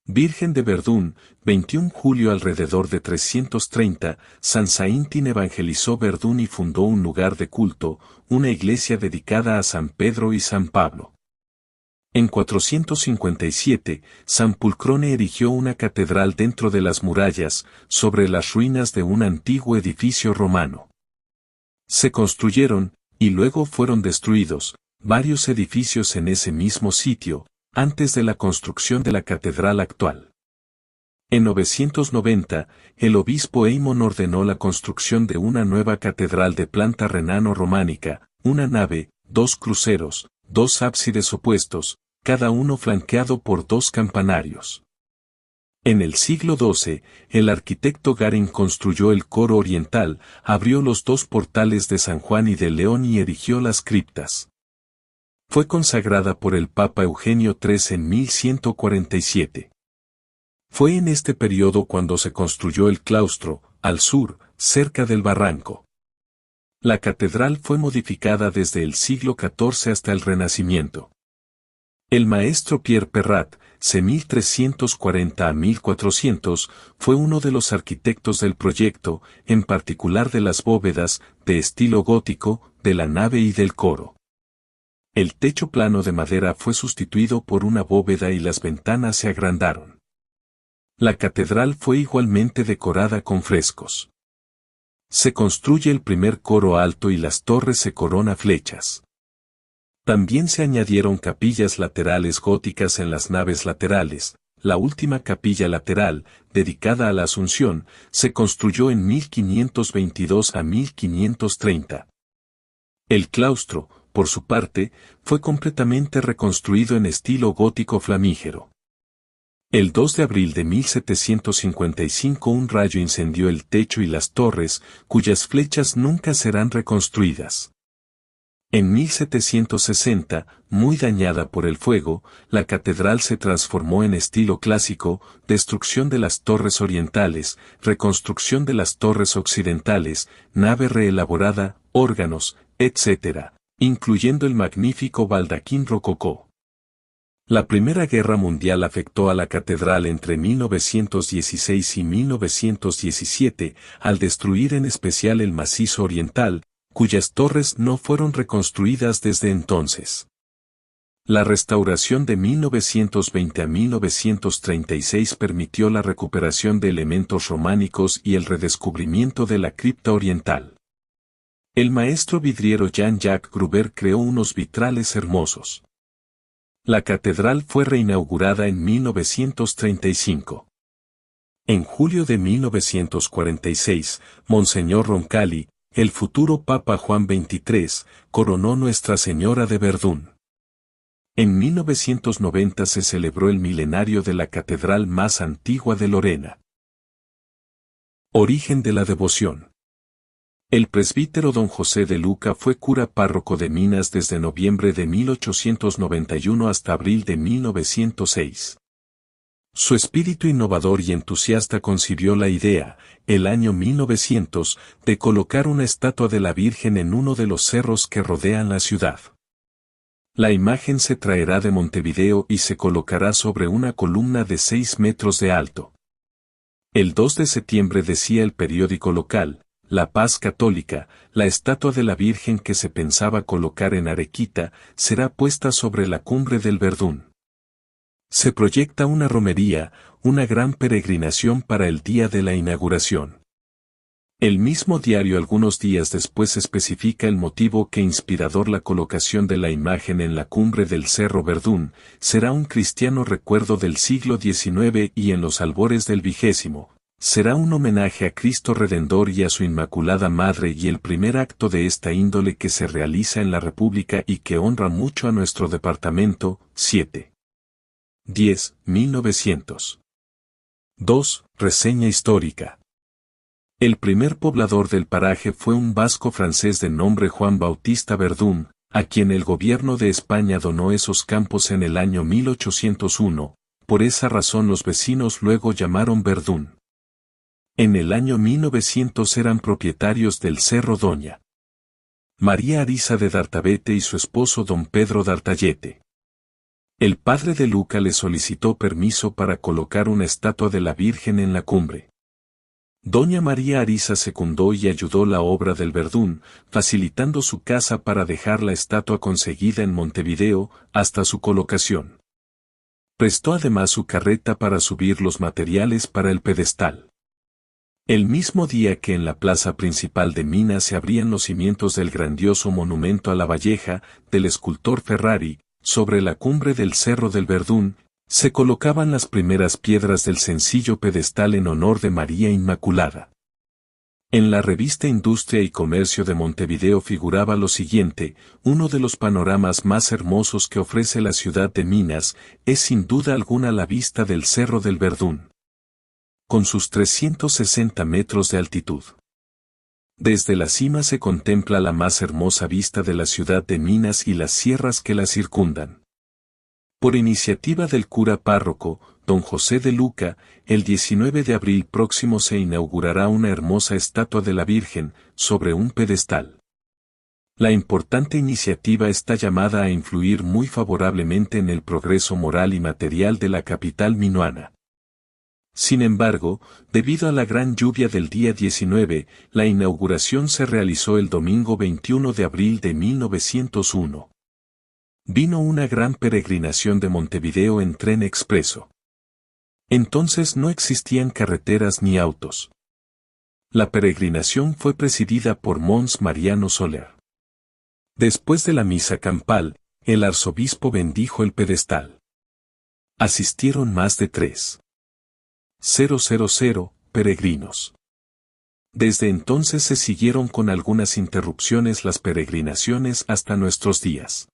Virgen de Verdún, 21 julio alrededor de 330, San Saíntin evangelizó Verdún y fundó un lugar de culto, una iglesia dedicada a San Pedro y San Pablo. En 457, San Pulcrone erigió una catedral dentro de las murallas, sobre las ruinas de un antiguo edificio romano. Se construyeron, y luego fueron destruidos, varios edificios en ese mismo sitio, antes de la construcción de la catedral actual. En 990, el obispo Eymon ordenó la construcción de una nueva catedral de planta renano-románica, una nave, 2 cruceros, 2 ábsides opuestos, cada uno flanqueado por 2 campanarios. En el siglo XII, el arquitecto Garin construyó el coro oriental, abrió los 2 portales de San Juan y de León y erigió las criptas. Fue consagrada por el Papa Eugenio III en 1147. Fue en este periodo cuando se construyó el claustro, al sur, cerca del barranco. La catedral fue modificada desde el siglo XIV hasta el Renacimiento. El maestro Pierre Perrat, c. 1340 a 1400, fue uno de los arquitectos del proyecto, en particular de las bóvedas, de estilo gótico, de la nave y del coro. El techo plano de madera fue sustituido por una bóveda y las ventanas se agrandaron. La catedral fue igualmente decorada con frescos. Se construye el primer coro alto y las torres se corona flechas. También se añadieron capillas laterales góticas en las naves laterales. La última capilla lateral, dedicada a la Asunción, se construyó en 1522 a 1530. El claustro, por su parte, fue completamente reconstruido en estilo gótico flamígero. El 2 de abril de 1755 un rayo incendió el techo y las torres, cuyas flechas nunca serán reconstruidas. En 1760, muy dañada por el fuego, la catedral se transformó en estilo clásico, destrucción de las torres orientales, reconstrucción de las torres occidentales, nave reelaborada, órganos, etc., incluyendo el magnífico baldaquín rococó. La Primera Guerra Mundial afectó a la catedral entre 1916 y 1917, al destruir en especial el macizo oriental, cuyas torres no fueron reconstruidas desde entonces. La restauración de 1920 a 1936 permitió la recuperación de elementos románicos y el redescubrimiento de la cripta oriental. El maestro vidriero Jean-Jacques Gruber creó unos vitrales hermosos. La catedral fue reinaugurada en 1935. En julio de 1946, Monseñor Roncalli, el futuro Papa Juan XXIII, coronó Nuestra Señora de Verdún. En 1990 se celebró el milenario de la catedral más antigua de Lorena. Origen de la devoción. El presbítero don José de Luca fue cura párroco de Minas desde noviembre de 1891 hasta abril de 1906. Su espíritu innovador y entusiasta concibió la idea, el año 1900, de colocar una estatua de la Virgen en uno de los cerros que rodean la ciudad. La imagen se traerá de Montevideo y se colocará sobre una columna de 6 metros de alto. El 2 de septiembre decía el periódico local, La Paz Católica, la estatua de la Virgen que se pensaba colocar en Arequita, será puesta sobre la cumbre del Verdún. Se proyecta una romería, una gran peregrinación para el día de la inauguración. El mismo diario algunos días después especifica el motivo que inspirador la colocación de la imagen en la cumbre del Cerro Verdún, será un cristiano recuerdo del siglo XIX y en los albores del XX. Será un homenaje a Cristo Redentor y a su Inmaculada Madre y el primer acto de esta índole que se realiza en la República y que honra mucho a nuestro departamento. 7. 10, 1900. 2. Reseña histórica. El primer poblador del paraje fue un vasco francés de nombre Juan Bautista Verdún, a quien el gobierno de España donó esos campos en el año 1801, por esa razón los vecinos luego llamaron Verdún. En el año 1900 eran propietarios del Cerro Doña María Arisa de Dartabete y su esposo don Pedro Dartallete. El padre de Luca le solicitó permiso para colocar una estatua de la Virgen en la cumbre. Doña María Ariza secundó y ayudó la obra del Verdún, facilitando su casa para dejar la estatua conseguida en Montevideo hasta su colocación. Prestó además su carreta para subir los materiales para el pedestal. El mismo día que en la plaza principal de Minas se abrían los cimientos del grandioso monumento a la Valleja del escultor Ferrari, sobre la cumbre del Cerro del Verdún, se colocaban las primeras piedras del sencillo pedestal en honor de María Inmaculada. En la revista Industria y Comercio de Montevideo figuraba lo siguiente: uno de los panoramas más hermosos que ofrece la ciudad de Minas es sin duda alguna la vista del Cerro del Verdún, con sus 360 metros de altitud. Desde la cima se contempla la más hermosa vista de la ciudad de Minas y las sierras que la circundan. Por iniciativa del cura párroco, don José de Luca, el 19 de abril próximo se inaugurará una hermosa estatua de la Virgen, sobre un pedestal. La importante iniciativa está llamada a influir muy favorablemente en el progreso moral y material de la capital minuana. Sin embargo, debido a la gran lluvia del día 19, la inauguración se realizó el domingo 21 de abril de 1901. Vino una gran peregrinación de Montevideo en tren expreso. Entonces no existían carreteras ni autos. La peregrinación fue presidida por Mons Mariano Soler. Después de la misa campal, el arzobispo bendijo el pedestal. Asistieron más de 3.000 peregrinos. Desde entonces se siguieron con algunas interrupciones las peregrinaciones hasta nuestros días.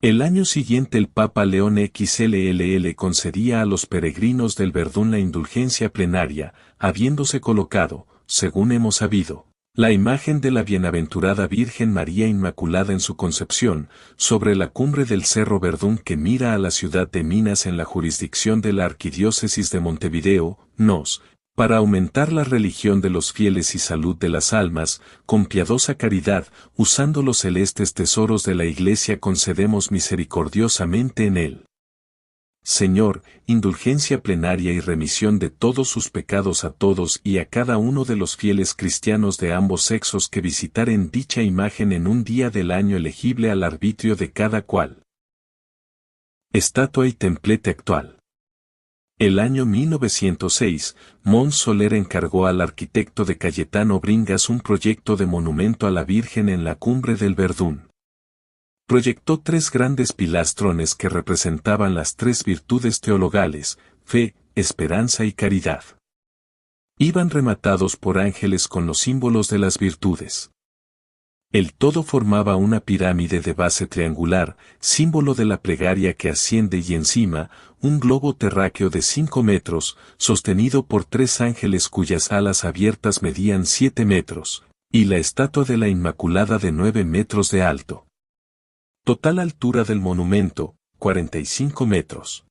El año siguiente el Papa León XLLL concedía a los peregrinos del Verdún la indulgencia plenaria, habiéndose colocado, según hemos sabido, la imagen de la bienaventurada Virgen María Inmaculada en su concepción, sobre la cumbre del Cerro Verdún que mira a la ciudad de Minas en la jurisdicción de la Arquidiócesis de Montevideo, nos, para aumentar la religión de los fieles y salud de las almas, con piadosa caridad, usando los celestes tesoros de la Iglesia concedemos misericordiosamente en él. Señor, indulgencia plenaria y remisión de todos sus pecados a todos y a cada uno de los fieles cristianos de ambos sexos que visitaren dicha imagen en un día del año elegible al arbitrio de cada cual. Estatua y templete actual. El año 1906, Mons Soler encargó al arquitecto de Cayetano Bringas un proyecto de monumento a la Virgen en la cumbre del Verdún. Proyectó 3 grandes pilastrones que representaban las 3 virtudes teologales: fe, esperanza y caridad. Iban rematados por ángeles con los símbolos de las virtudes. El todo formaba una pirámide de base triangular, símbolo de la plegaria que asciende, y encima, un globo terráqueo de 5 metros, sostenido por 3 ángeles cuyas alas abiertas medían 7 metros, y la estatua de la Inmaculada de 9 metros de alto. Total altura del monumento, 45 metros.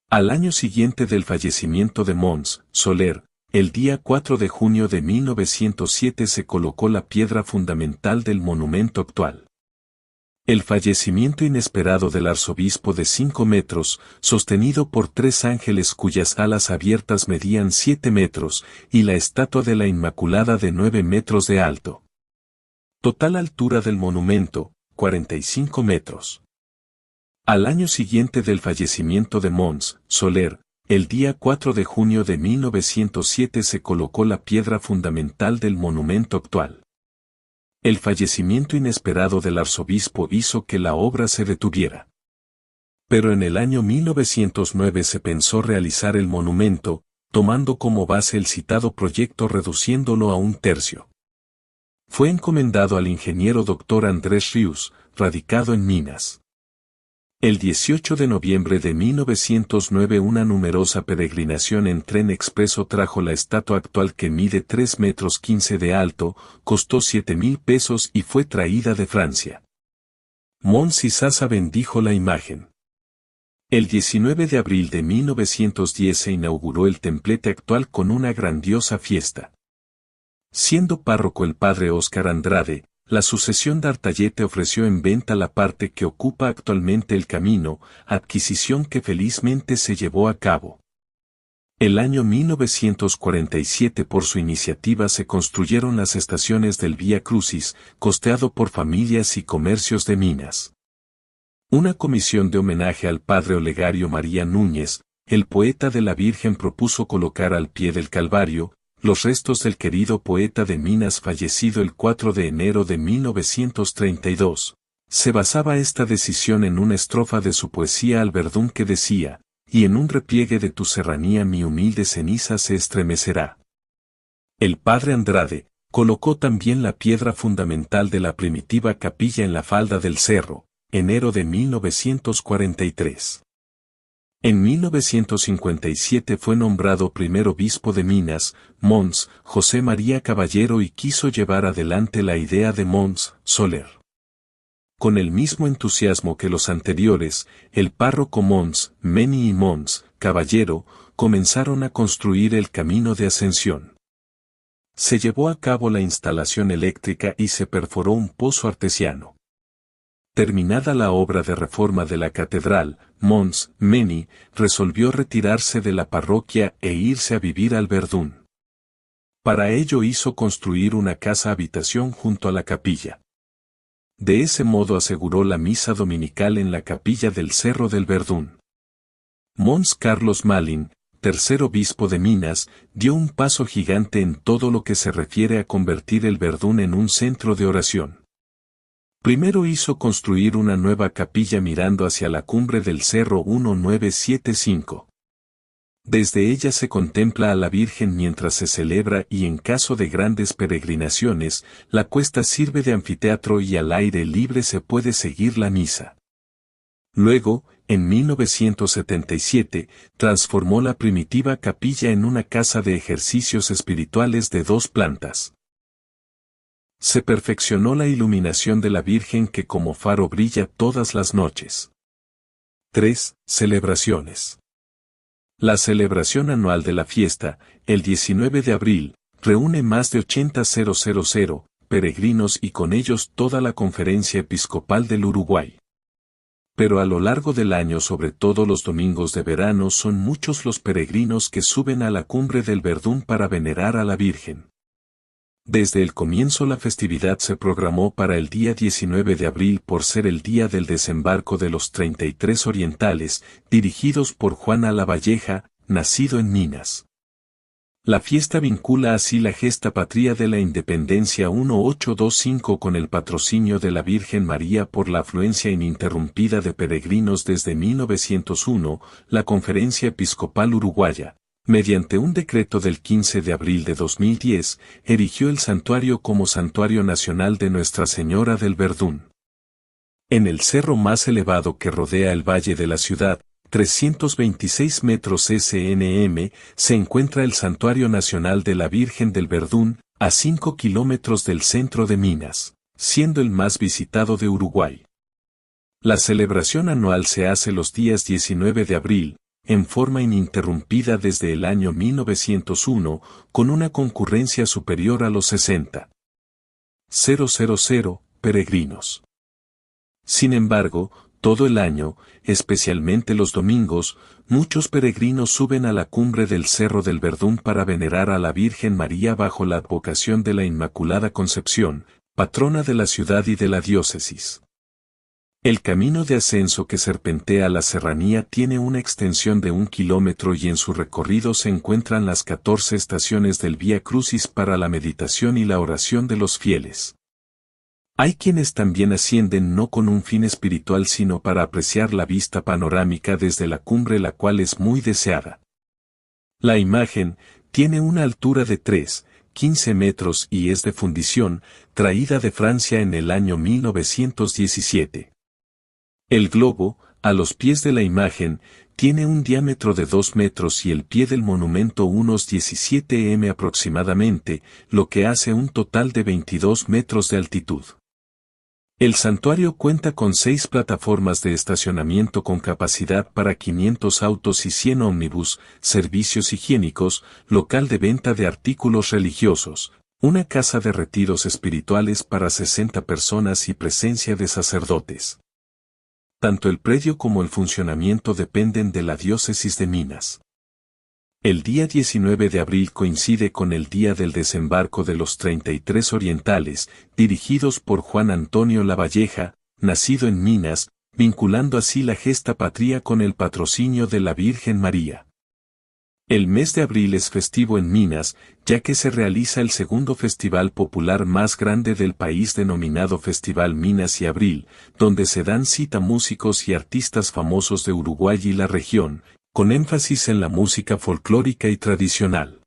Al año siguiente del fallecimiento de Mons Soler, el día 4 de junio de 1907 se colocó la piedra fundamental del monumento actual. El fallecimiento inesperado del arzobispo de 5 metros, sostenido por 3 ángeles cuyas alas abiertas medían 7 metros, y la estatua de la Inmaculada de 9 metros de alto. Total altura del monumento, 45 metros. Al año siguiente del fallecimiento de Mons Soler, el día 4 de junio de 1907 se colocó la piedra fundamental del monumento actual. El fallecimiento inesperado del arzobispo hizo que la obra se detuviera. Pero en el año 1909 se pensó realizar el monumento, tomando como base el citado proyecto reduciéndolo a 1/3. Fue encomendado al ingeniero Dr. Andrés Rius, radicado en Minas. El 18 de noviembre de 1909 una numerosa peregrinación en tren expreso trajo la estatua actual que mide 3 metros 15 de alto, costó 7.000 pesos y fue traída de Francia. Mons Isaza bendijo la imagen. El 19 de abril de 1910 se inauguró el templete actual con una grandiosa fiesta. Siendo párroco el padre Óscar Andrade, la sucesión d'Artayete ofreció en venta la parte que ocupa actualmente el camino, adquisición que felizmente se llevó a cabo. El año 1947 por su iniciativa se construyeron las estaciones del Vía Crucis, costeado por familias y comercios de Minas. Una comisión de homenaje al padre Olegario María Núñez, el poeta de la Virgen, propuso colocar al pie del Calvario los restos del querido poeta de Minas fallecido el 4 de enero de 1932. Se basaba esta decisión en una estrofa de su poesía Al Verdún que decía: y en un repliegue de tu serranía mi humilde ceniza se estremecerá. El padre Andrade colocó también la piedra fundamental de la primitiva capilla en la falda del cerro, enero de 1943. En 1957 fue nombrado primer obispo de Minas, Mons. José María Caballero, y quiso llevar adelante la idea de Mons. Soler. Con el mismo entusiasmo que los anteriores, el párroco Mons. Meni y Mons. Caballero comenzaron a construir el camino de ascensión. Se llevó a cabo la instalación eléctrica y se perforó un pozo artesiano. Terminada la obra de reforma de la catedral, Mons. Meni resolvió retirarse de la parroquia e irse a vivir al Verdún. Para ello hizo construir una casa habitación junto a la capilla. De ese modo aseguró la misa dominical en la capilla del Cerro del Verdún. Mons. Carlos Malin, tercer obispo de Minas, dio un paso gigante en todo lo que se refiere a convertir el Verdún en un centro de oración. Primero hizo construir una nueva capilla mirando hacia la cumbre del cerro 1975. Desde ella se contempla a la Virgen mientras se celebra, y en caso de grandes peregrinaciones, la cuesta sirve de anfiteatro y al aire libre se puede seguir la misa. Luego, en 1977, transformó la primitiva capilla en una casa de ejercicios espirituales de 2 plantas. Se perfeccionó la iluminación de la Virgen, que como faro brilla todas las noches. 3. Celebraciones. La celebración anual de la fiesta, el 19 de abril, reúne más de 80.000 peregrinos y con ellos toda la Conferencia Episcopal del Uruguay. Pero a lo largo del año, sobre todo los domingos de verano, son muchos los peregrinos que suben a la cumbre del Verdún para venerar a la Virgen. Desde el comienzo la festividad se programó para el día 19 de abril por ser el día del desembarco de los 33 orientales, dirigidos por Juan a la Valleja, nacido en Minas. La fiesta vincula así la gesta patria de la independencia 1825 con el patrocinio de la Virgen María por la afluencia ininterrumpida de peregrinos desde 1901, la Conferencia Episcopal Uruguaya, mediante un decreto del 15 de abril de 2010, erigió el santuario como Santuario Nacional de Nuestra Señora del Verdún. En el cerro más elevado que rodea el valle de la ciudad, 326 metros SNM, se encuentra el Santuario Nacional de la Virgen del Verdún, a 5 kilómetros del centro de Minas, siendo el más visitado de Uruguay. La celebración anual se hace los días 19 de abril, en forma ininterrumpida desde el año 1901, con una concurrencia superior a los 60.000 peregrinos. Sin embargo, todo el año, especialmente los domingos, muchos peregrinos suben a la cumbre del Cerro del Verdún para venerar a la Virgen María bajo la advocación de la Inmaculada Concepción, patrona de la ciudad y de la diócesis. El camino de ascenso que serpentea la serranía tiene una extensión de 1 kilómetro y en su recorrido se encuentran las 14 estaciones del Vía Crucis para la meditación y la oración de los fieles. Hay quienes también ascienden no con un fin espiritual sino para apreciar la vista panorámica desde la cumbre, la cual es muy deseada. La imagen tiene una altura de 3,15 metros y es de fundición, traída de Francia en el año 1917. El globo, a los pies de la imagen, tiene un diámetro de 2 metros y el pie del monumento unos 17 m aproximadamente, lo que hace un total de 22 metros de altitud. El santuario cuenta con 6 plataformas de estacionamiento con capacidad para 500 autos y 100 ómnibus, servicios higiénicos, local de venta de artículos religiosos, Una casa de retiros espirituales para 60 personas y presencia de sacerdotes. Tanto el predio como el funcionamiento dependen de la diócesis de Minas. El día 19 de abril coincide con el día del desembarco de los 33 orientales, dirigidos por Juan Antonio Lavalleja, nacido en Minas, vinculando así la gesta patria con el patrocinio de la Virgen María. El mes de abril es festivo en Minas, ya que se realiza el segundo festival popular más grande del país denominado Festival Minas y Abril, donde se dan cita músicos y artistas famosos de Uruguay y la región, con énfasis en la música folclórica y tradicional.